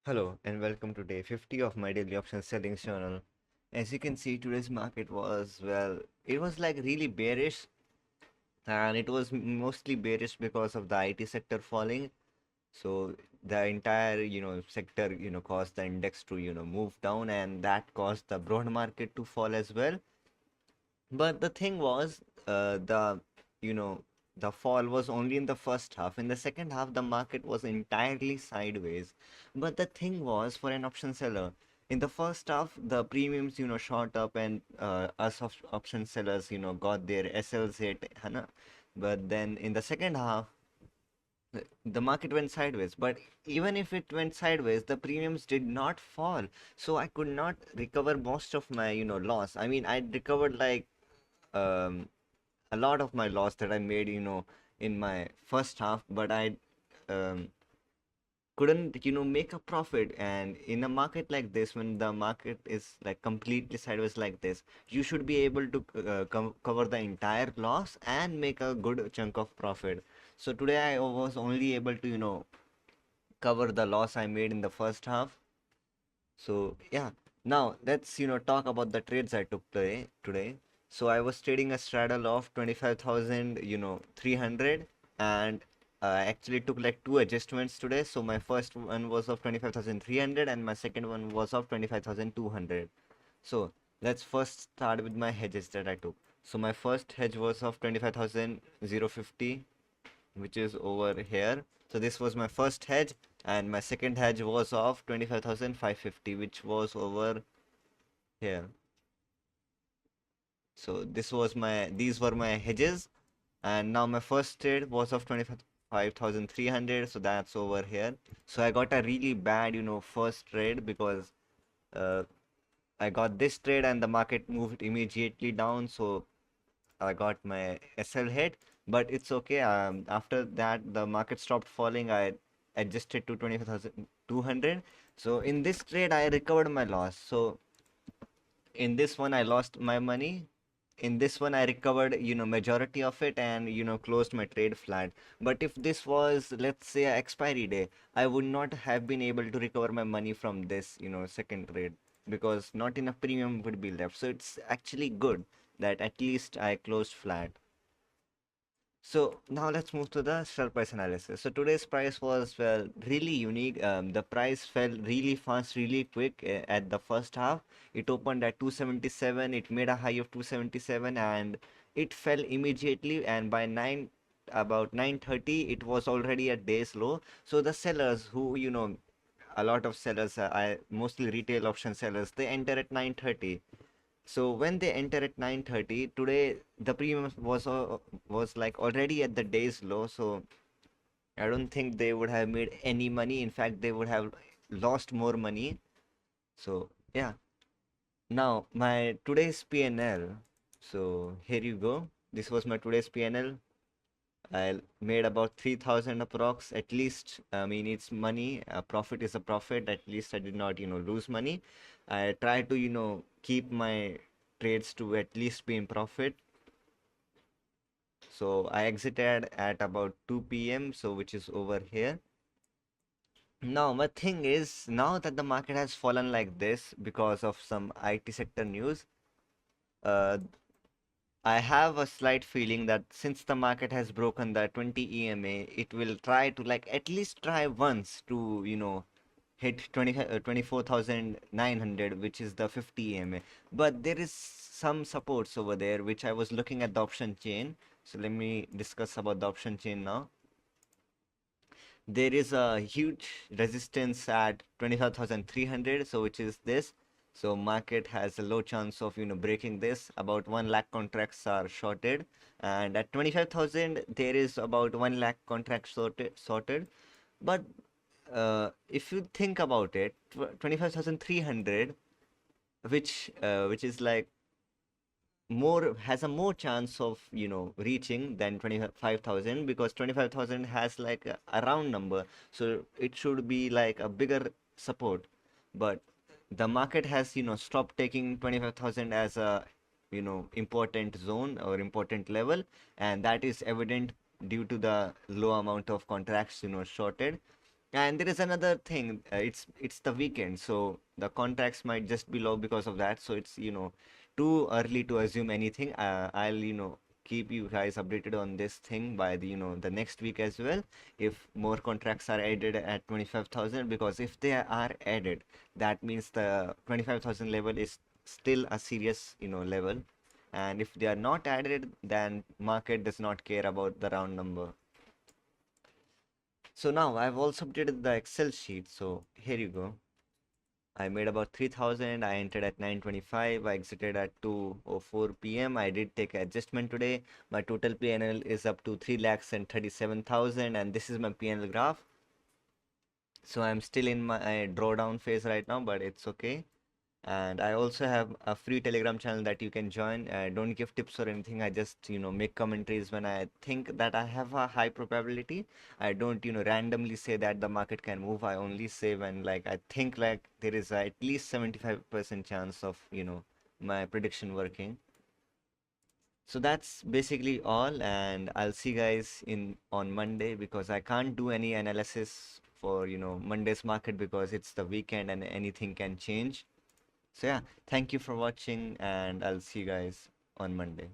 Hello and welcome to day 50 of my daily options settings channel. As you can see, today's market was, well, it was like really bearish, and it was mostly bearish because of the IT sector falling. So the entire, sector, caused the index to, move down, and that caused the broad market to fall as well. But the thing was, you know, the fall was only in the first half. In the second half, the market was entirely sideways. But the thing was, for an option seller, in the first half, the premiums, shot up, and us of option sellers, got their SLs hit, है ना? But then in the second half, the market went sideways. But even if it went sideways, the premiums did not fall. So I could not recover most of my, loss. I mean, I recovered like um, a lot of my loss that I made, in my first half, but I um, couldn't, make a profit. And in a market like this, when the market is like completely sideways like this, you should be able to cover the entire loss and make a good chunk of profit. So today I was only able to, cover the loss I made in the first half. So yeah, now let's talk about the trades I took today. So I was trading a straddle of 25,000, 300, and I actually took like two adjustments today. So my first one was of 25,300 and my second one was of 25,200. So let's first start with my hedges that I took. So my first hedge was of 25,050, which is over here. So this was my first hedge, and my second hedge was of 25,550, which was over here. So these were my hedges, and now my first trade was of 25,300, so that's over here. So I got a really bad, first trade because uh, I got this trade and the market moved immediately down, so I got my SL hit, but it's okay. After that, the market stopped falling. I adjusted to 25,200. So in this trade, I recovered my loss. So in this one, I lost my money. In this one, I recovered, majority of it and, closed my trade flat. But if this was, let's say, a expiry day, I would not have been able to recover my money from this, second trade because not enough premium would be left. So it's actually good that at least I closed flat. So now let's move to the share price analysis. So today's price was, well, really unique. The price fell really fast, really quick at the first half. It opened at 277. It made a high of 277 and it fell immediately. And by about 9:30, it was already at day's low. So the sellers who, a lot of sellers, I mostly retail option sellers, they enter at 9:30. So when they enter at 9:30 today, the premium was like already at the day's low. So I don't think they would have made any money. In fact, they would have lost more money. So yeah. Now my today's PNL. So here you go. This was my today's PNL. I made about 3,000 approx. At least, I mean, it's money. A profit is a profit. At least I did not, lose money. I try to, keep my trades to at least be in profit. So I exited at about 2 p.m. So which is over here. Now, my thing is, now that the market has fallen like this because of some IT sector news, uh, I have a slight feeling that since the market has broken the 20 EMA, it will try to like at least try once to, hit 24,900, which is the 50 EMA. But there is some supports over there, which I was looking at the option chain. So let me discuss about the option chain now. There is a huge resistance at 25,300, so which is this. So market has a low chance of breaking this. About 1 lakh contracts are shorted, and at 25,000 there is about 1 lakh contracts sorted. But if you think about it, 25,300, which is like more has a more chance of reaching than 25,000, because 25,000 has like a round number, so it should be like a bigger support. But the market has stopped taking 25,000 as a important zone or important level, and that is evident due to the low amount of contracts shorted. And there is another thing. It's the weekend, so the contracts might just be low because of that. So it's too early to assume anything. I'll keep you guys updated on this thing by the next week as well. If more contracts are added at 25,000, because if they are added, that means the 25,000 level is still a serious level. And if they are not added, then market does not care about the round number. So now I've also updated the Excel sheet. So here you go. I made about 3,000. I entered at 9:25. I exited at 2:04 p.m. I did take adjustment today. My total PNL is up to 3 lakhs and 37,000. And this is my PNL graph. So I'm still in my drawdown phase right now, but it's okay. And I also have a free Telegram channel that you can join. I don't give tips or anything. I just make commentaries when I think that I have a high probability. I don't randomly say that the market can move. I only say when like I think like there is at least 75% chance of my prediction working. So that's basically all, and I'll see you guys in on Monday, because I can't do any analysis for Monday's market because it's the weekend and anything can change. So yeah, thank you for watching, and I'll see you guys on Monday.